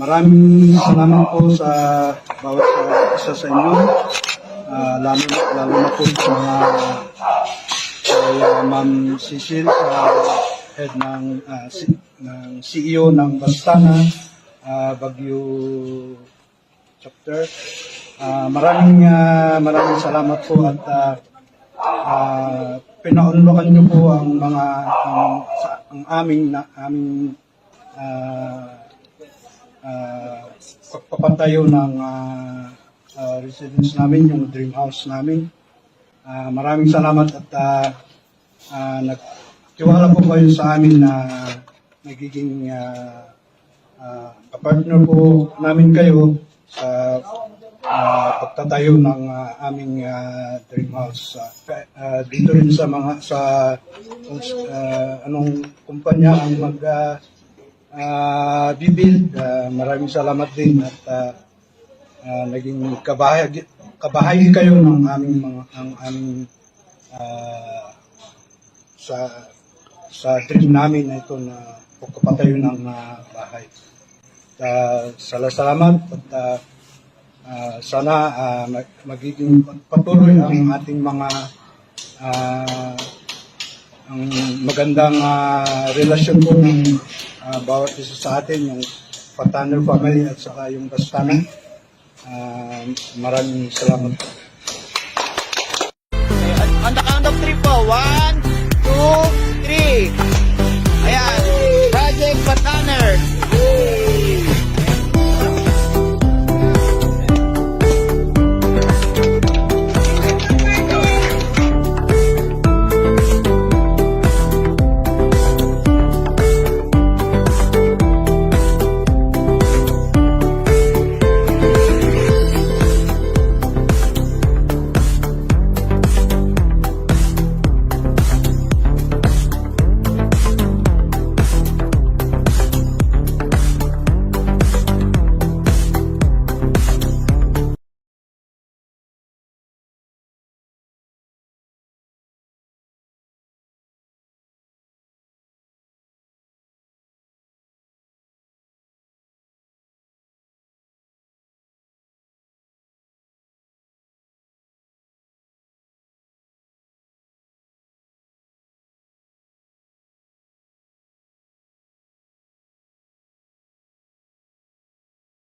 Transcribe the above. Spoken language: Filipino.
Maraming salamat po sa bawat isa sa inyo, lalo na po sa mga kay Ma'am Cecil, head ng CEO ng Bastana Baguio chapter. Maraming salamat po at pinaunlakan niyo po ang aming pagpapatayo ng residence namin, yung dream house namin. Maraming salamat at nagtiwala po kayo sa amin na nagiging kapartner po namin kayo sa pagtatayo ng aming dream house. Dito rin sa anong kumpanya ang bibuild. Maraming salamat din at naging kabahagi kayo ng aming sa dream namin na ito na pagpapatayo ng bahay. Salamat at sana magiging patuloy ang ating mga ang magandang relasyon po ng bawat isa sa atin, yung Pataner family at saka yung Bastana. Maraming salamat po.